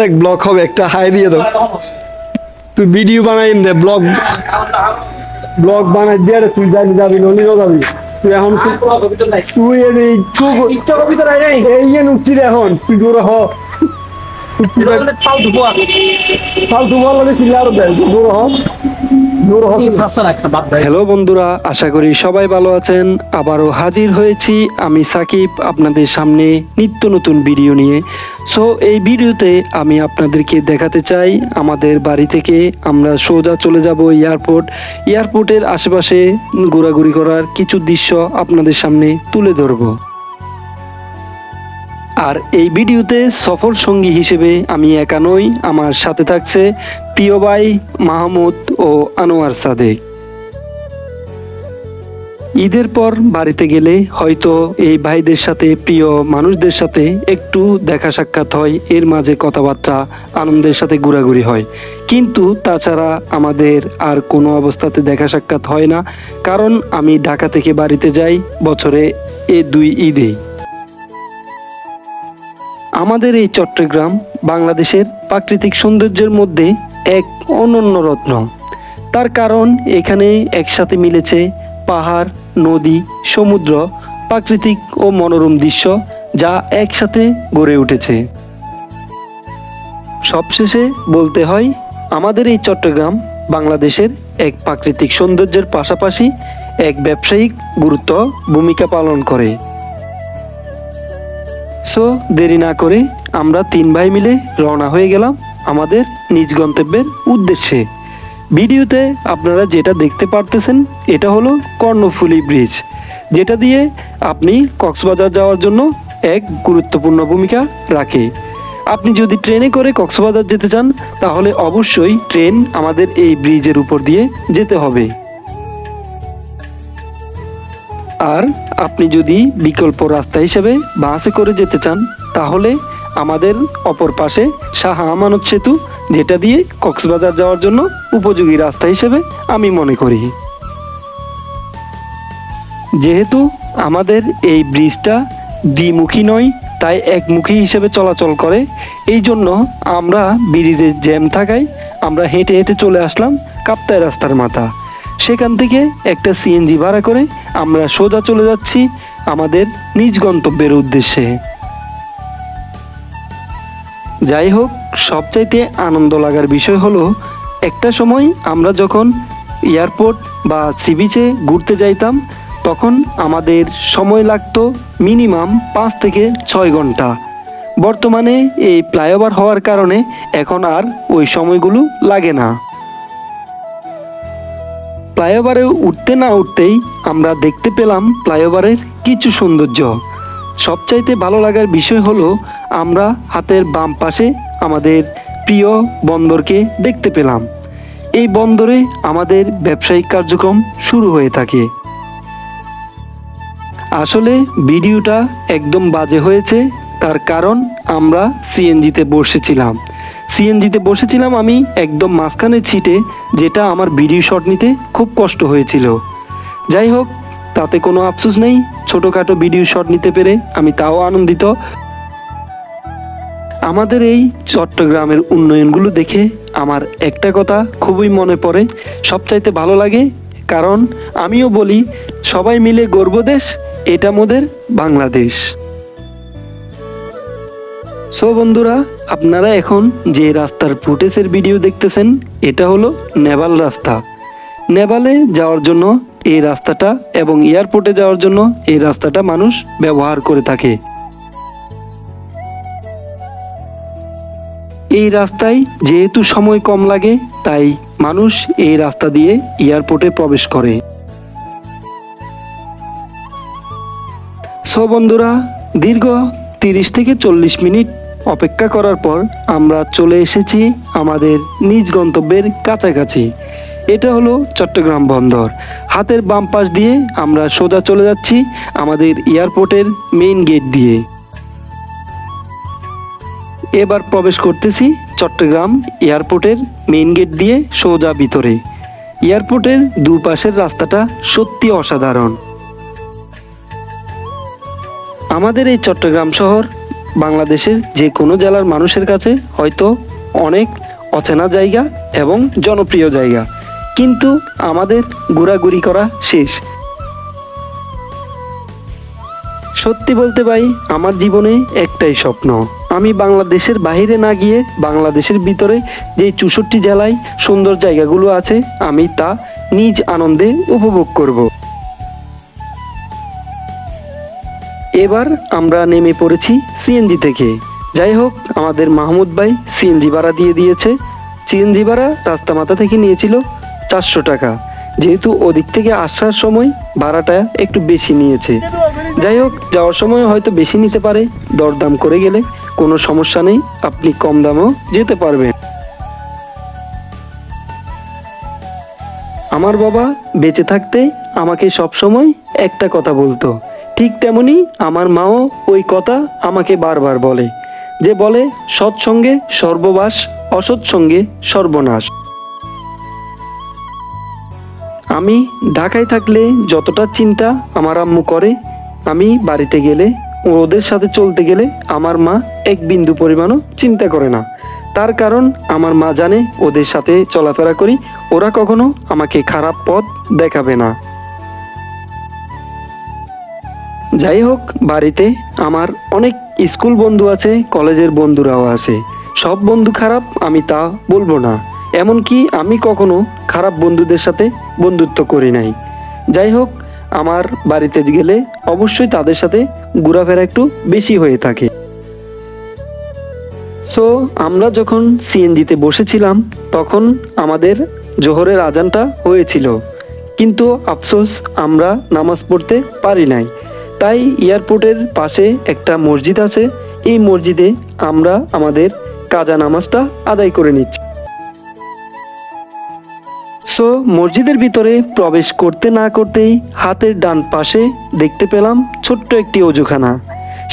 দেখ ব্লগ হবে একটা হাই দিয়ে দাও তুই ভিডিও বানাই দে ব্লগ ব্লগ বানাই দিয়ে তুই যাবি নলিও যাবি তুই এখন তুই এই উঠছি এখন তুই দূর হ ফালতু বল আরো দেয় দূর হ হ্যালো বন্ধুরা, আশা করি সবাই ভালো আছেন। আবারও হাজির হয়েছি আমি সাকিব আপনাদের সামনে নিত্য নতুন ভিডিও নিয়ে। সো এই ভিডিওতে আমি আপনাদেরকে দেখাতে চাই আমাদের বাড়ি থেকে আমরা সোজা চলে যাব এয়ারপোর্টের আশেপাশে ঘোরাঘুরি করার কিছু দৃশ্য আপনাদের সামনে তুলে ধরবো। আর এই ভিডিওতে সফর সঙ্গী হিসেবে আমি একা নই, আমার সাথে থাকছে প্রিয় ভাই মাহমুদ ও আনোয়ার সাদেক। ঈদের পর বাড়িতে গেলে হয়তো এই ভাইদের সাথে প্রিয় মানুষদের সাথে একটু দেখা সাক্ষাৎ হয়, এর মাঝে কথাবার্তা আনন্দের সাথে ঘোরাঘুরি হয়, কিন্তু তাছাড়া আমাদের আর কোনো অবস্থাতে দেখা সাক্ষাৎ হয় না, কারণ আমি ঢাকা থেকে বাড়িতে যাই বছরে এই 2 ঈদে। আমাদের এই চট্টগ্রাম বাংলাদেশের প্রাকৃতিক সৌন্দর্যের মধ্যে এক অনন্য রত্ন। তার কারণ এখানে একসাথে মিলেছে পাহাড়, নদী, সমুদ্র, প্রাকৃতিক ও মনোরম দৃশ্য, যা একসাথে গড়ে উঠেছে। সবশেষে বলতে হয় আমাদের এই চট্টগ্রাম বাংলাদেশের এক প্রাকৃতিক সৌন্দর্যের পাশাপাশি এক ব্যবসায়িক গুরুত্ব ভূমিকা পালন করে। সো দেরি না করে আমরা 3 ভাই মিলে রওনা হয়ে গেলাম আমাদের নিজ গন্তব্যের উদ্দেশ্যে। ভিডিওতে আপনারা যেটা দেখতে পারতেছেন এটা হলো কর্ণফুলী ব্রিজ, যেটা দিয়ে আপনি কক্সবাজার যাওয়ার জন্য এক গুরুত্বপূর্ণ ভূমিকা রাখে। আপনি যদি ট্রেনে করে কক্সবাজার যেতে চান তাহলে অবশ্যই ট্রেন আমাদের এই ব্রিজের উপর দিয়ে যেতে হবে। আর আপনি যদি বিকল্প রাস্তা হিসেবে বাসে করে যেতে চান তাহলে আমাদের অপর পাশে শাহ আমানত সেতু, যেটা দিয়ে কক্সবাজার যাওয়ার জন্য উপযোগী রাস্তা হিসেবে আমি মনে করি। যেহেতু আমাদের এই ব্রিজটা দ্বিমুখী নয়, তাই একমুখী হিসেবে চলাচল করে, এই জন্য আমরা ব্রিজের জ্যাম থাকায় আমরা হেঁটে হেঁটে চলে আসলাম কাপ্তাই রাস্তার মাথা। সেখান থেকে একটা সিএনজি ভাড়া করে আমরা সোজা চলে যাচ্ছি আমাদের নিজ গন্তব্যের উদ্দেশ্যে। যাই হোক, সবচাইতে আনন্দ লাগার বিষয় হলো একটা সময় আমরা যখন এয়ারপোর্ট বা সি বিচে ঘুরতে যাইতাম তখন আমাদের সময় লাগতো মিনিমাম 5 থেকে 6 ঘন্টা। বর্তমানে এই ফ্লাইওভার হওয়ার কারণে এখন আর ওই সময়গুলো লাগে না। ফ্লাইওভারে উঠতে না উঠতেই আমরা দেখতে পেলাম ফ্লাইওভারের কিছু সৌন্দর্য। সবচাইতে ভালো লাগার বিষয় হলো আমরা হাতের বাম পাশে আমাদের প্রিয় বন্দরকে দেখতে পেলাম। এই বন্দরে আমাদের ব্যবসায়িক কার্যক্রম শুরু হয়ে থাকে। আসলে ভিডিওটা একদম বাজে হয়েছে, তার কারণ আমরা সিএনজিতে বসেছিলাম আমি একদম মাঝখানে সিটে, যেটা আমার ভিডিও শট নিতে খুব কষ্ট হয়েছিল। যাই হোক, তাতে কোনো আফসোস নেই, ছোটোখাটো ভিডিও শট নিতে পেরে আমি তাও আনন্দিত। আমাদের এই চট্টগ্রামের উন্নয়নগুলো দেখে আমার একটা কথা খুবই মনে পড়ে, সবচাইতে ভালো লাগে, কারণ আমিও বলি সবাই মিলে গর্ব দেশ, এটা মোদের বাংলাদেশ। সো বন্ধুরা, আপনারা এখন যে রাস্তার ফুটেজের ভিডিও দেখতেছেন এটা হলো নেভাল রাস্তা। নেভালে যাওয়ার জন্য এই রাস্তাটা এবং এয়ারপোর্টে যাওয়ার জন্য এই রাস্তাটা মানুষ ব্যবহার করে থাকে। এই রাস্তায় যেহেতু সময় কম লাগে তাই মানুষ এই রাস্তা দিয়ে এয়ারপোর্টে প্রবেশ করে। সো বন্ধুরা, দীর্ঘ 30 থেকে 40 মিনিট অপেক্ষা করার পর আমরা চলে এসেছি আমাদের নিজ গন্তব্যের কাছাকাছি। এটা হলো চট্টগ্রাম বন্দর। হাতের বাম পাশ দিয়ে আমরা সোজা চলে যাচ্ছি আমাদের এয়ারপোর্টের মেইন গেট দিয়ে। এবার প্রবেশ করতেছি চট্টগ্রাম এয়ারপোর্টের মেইন গেট দিয়ে সোজা ভিতরে। এয়ারপোর্টের দুপাশের রাস্তাটা সত্যি অসাধারণ। আমাদের এই চট্টগ্রাম শহর বাংলাদেশের যে কোনো জেলার মানুষের কাছে হয়তো অনেক অচেনা জায়গা এবং জনপ্রিয় জায়গা, কিন্তু আমাদের ঘোরাঘুরি করা শেষ। সত্যি বলতে ভাই, আমার জীবনে একটাই স্বপ্ন, আমি বাংলাদেশের বাইরে না গিয়ে বাংলাদেশের ভিতরে যে 64 জেলায় সুন্দর জায়গাগুলো আছে আমি তা নিজ আনন্দে উপভোগ করব। এবার আমরা নেমে পড়েছি সিএনজি থেকে। যাই হোক, আমাদের মাহমুদ ভাই সিএনজি ভাড়া দিয়ে দিয়েছে। সিএনজি ভাড়া রাস্তা মাথা থেকে নিয়েছিল 400 টাকা, যেহেতু ওদিক থেকে আসার সময় ভাড়াটা একটু বেশি নিয়েছে। যাই হোক, যাওয়ার সময় হয়তো বেশি নিতে পারে, দরদাম করে গেলে কোনো সমস্যা নেই, আপনি কম দামেও যেতে পারবেন। আমার বাবা বেঁচে থাকতে আমাকে সবসময় একটা কথা বলতো, ঠিক তেমনি আমার মাও ওই কথা আমাকে বারবার বলে, যে বলে সৎসঙ্গে সর্ববাস, অসৎ সঙ্গে সর্বনাশ। আমি ঢাকায় থাকলে যতটা চিন্তা আমার আম্মু করে, আমি বাড়িতে গেলে ওদের সাথে চলতে গেলে আমার মা এক বিন্দু পরিমাণও চিন্তা করে না। তার কারণ আমার মা জানে ওদের সাথে চলাফেরা করি, ওরা কখনো আমাকে খারাপ পথ দেখাবে না। যাই হোক, বাড়িতে আমার অনেক স্কুল বন্ধু আছে, কলেজের বন্ধুরাও আছে। সব বন্ধু খারাপ আমি তা বলবো না, এমনকি আমি কখনো খারাপ বন্ধুদের সাথে বন্ধুত্ব করি নাই। যাই হোক, আমার বাড়িতে গেলে অবশ্যই তাদের সাথে ঘোরাফেরা একটু বেশি হয়ে থাকে। সো আমরা যখন সিএনজিতে বসেছিলাম তখন আমাদের জোহরের আজানটা হয়েছিল, কিন্তু আফসোস আমরা নামাজ পড়তে পারি নাই। তাই এয়ারপোর্টের পাশে একটা মসজিদ আছে, এই মসজিদে আমরা আমাদের কাজা নামাজটা আদায় করে নিচ্ছি। সো মসজিদের ভিতরে প্রবেশ করতে না করতেই হাতের ডান পাশে দেখতে পেলাম ছোট্ট একটি অজুখানা।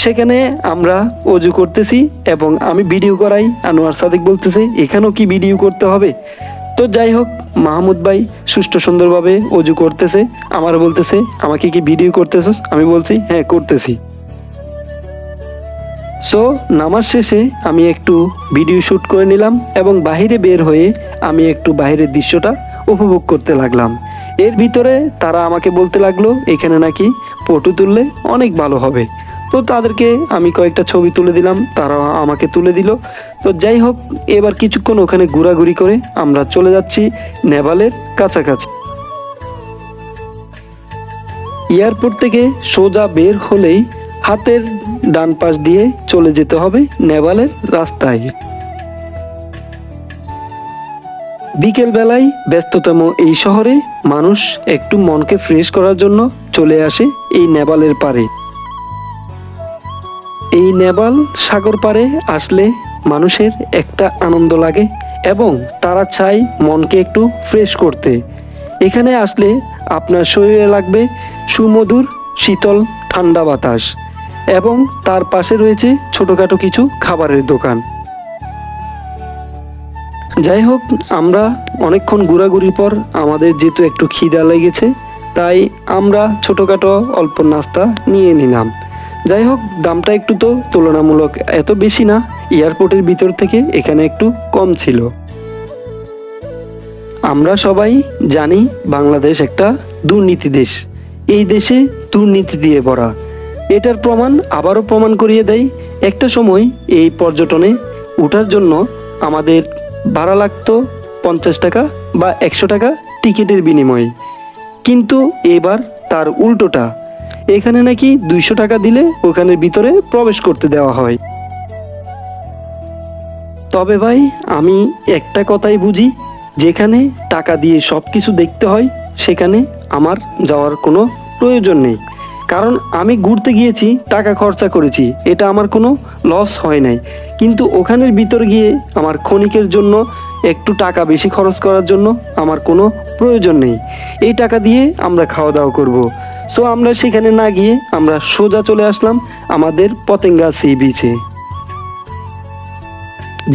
সেখানে আমরা অজু করতেছি এবং আমি ভিডিও করাই, আনোয়ার সাদিক বলতেছে এখানেও কি ভিডিও করতে হবে? তো যাই হোক, মাহমুদ ভাই সুষ্ঠু সুন্দরভাবে অজু করতেছে, আমার বলতেছে আমাকে কি ভিডিও করতেছস? আমি বলছি হ্যাঁ করতেছি। সো নামাজ শেষে আমি একটু ভিডিও শ্যুট করে নিলাম এবং বাহিরে বের হয়ে আমি একটু বাইরের দৃশ্যটা উপভোগ করতে লাগলাম। এর ভিতরে তারা আমাকে বলতে লাগলো এখানে নাকি ফটো তুললে অনেক ভালো হবে। তো তাদেরকে আমি কয়েকটা ছবি তুলে দিলাম, তারা আমাকে তুলে দিল। তো যাই হোক, এবার কিছুক্ষণ ওখানে ঘোরাঘুরি করে আমরা চলে যাচ্ছি নেভালের কাছাকাছি। এয়ারপোর্ট থেকে সোজা বের হলেই হাতের ডান পাশ দিয়ে চলে যেতে হবে নেভালের রাস্তায়। বিকেল বেলায় ব্যস্ততম এই শহরে মানুষ একটু মনকে ফ্রেশ করার জন্য চলে আসে এই নেভালের পাড়ে। এই নেভাল সাগর পাড়ে আসলে মানুষের একটা আনন্দ লাগে এবং তারা চায় মনকে একটু ফ্রেশ করতে। এখানে আসলে আপনার শরীরে লাগবে সুমধুর শীতল ঠান্ডা বাতাস এবং তার পাশে রয়েছে ছোটোখাটো কিছু খাবারের দোকান। যাই হোক, আমরা অনেকক্ষণ ঘোরাঘুরির পর আমাদের যেহেতু একটু খিদা লেগেছে, তাই আমরা ছোটোখাটো অল্প নাস্তা নিয়ে নিলাম। যাই হোক, দামটা একটু তো তুলনামূলক এত বেশি না, এয়ারপোর্টের ভিতর থেকে এখানে একটু কম ছিল। আমরা সবাই জানি বাংলাদেশ একটা দুর্নীতি দেশ, এই দেশে দুর্নীতি দিয়ে ভরা। এটার প্রমাণ আবারও প্রমাণ করিয়ে দেয়, একটা সময় এই পর্যটনে ওঠার জন্য আমাদের ভাড়া লাগতো 50 টাকা বা 100 টাকা টিকিটের বিনিময়ে, কিন্তু এবার তার উল্টোটা, এখানে নাকি 200 টাকা দিলে ওখানের ভিতরে প্রবেশ করতে দেওয়া হয়। তবে ভাই, আমি একটা কথাই বুঝি, যেখানে টাকা দিয়ে সব কিছু দেখতে হয় সেখানে আমার যাওয়ার কোনো প্রয়োজন নেই। কারণ আমি ঘুরতে গিয়েছি, টাকা খরচা করেছি, এটা আমার কোনো লস হয় নাই। কিন্তু ওখানের ভিতর গিয়ে আমার ক্ষণিকের জন্য একটু টাকা বেশি খরচ করার জন্য আমার কোনো প্রয়োজন নেই। এই টাকা দিয়ে আমরা খাওয়া দাওয়া করব। সো আমরা সেখানে না গিয়ে আমরা সোজা চলে আসলাম আমাদের পতেঙ্গা সি বিচে।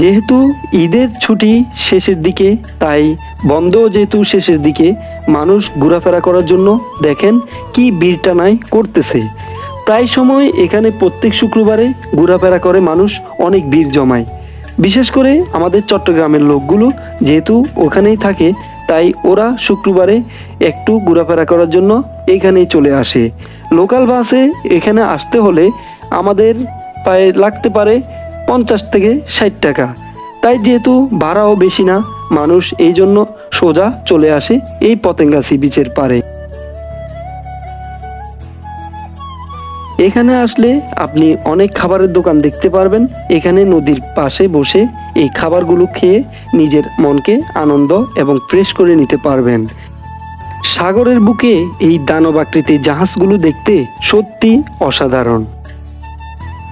যেহেতু ঈদের ছুটি শেষের দিকে, তাই বন্ধও যেহেতু শেষের দিকে, মানুষ ঘোরাফেরা করার জন্য দেখেন কি ভিড় টানায় করতেছে। প্রায় সময় এখানে প্রত্যেক শুক্রবারে ঘোরাফেরা করে মানুষ, অনেক ভিড় জমায়। বিশেষ করে আমাদের চট্টগ্রামের লোকগুলো যেহেতু ওখানেই থাকে, তাই ওরা শুক্রবারে একটু ঘোরাফেরা করার জন্য এখানেই চলে আসে। লোকাল বাসে এখানে আসতে হলে আমাদের প্রায় লাগতে পারে 50 থেকে 60 টাকা। তাই যেহেতু ভাড়াও বেশি না, মানুষ এই জন্য সোজা চলে আসে এই পতেঙ্গা সি বিচের পারে। এখানে আসলে আপনি অনেক খাবারের দোকান দেখতে পারবেন। এখানে নদীর পাশে বসে এই খাবারগুলো খেয়ে নিজের মনকে আনন্দ এবং ফ্রেশ করে নিতে পারবেন। সাগরের বুকে এই দানব আকৃতির জাহাজগুলো দেখতে সত্যি অসাধারণ।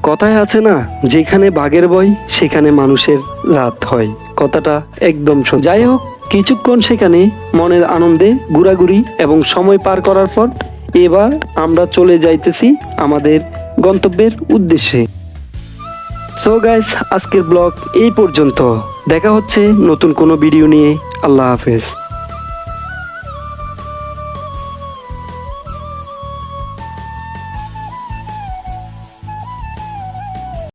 কথায় আছে না, যেখানে বাঘের ভয় সেখানে মানুষের রাত হয়, কথাটা একদম সত্যি। যাই হোক, কিছুক্ষণ সেখানে মনের আনন্দে ঘোরাঘুরি এবং সময় পার করার পর এবার আমরা চলে যাইতেছি আমাদের গন্তব্যের উদ্দেশ্যে। সো গাইস, আজকের ব্লগ এই পর্যন্ত। দেখা হচ্ছে নতুন কোনো ভিডিও নিয়ে। আল্লাহ হাফেজ।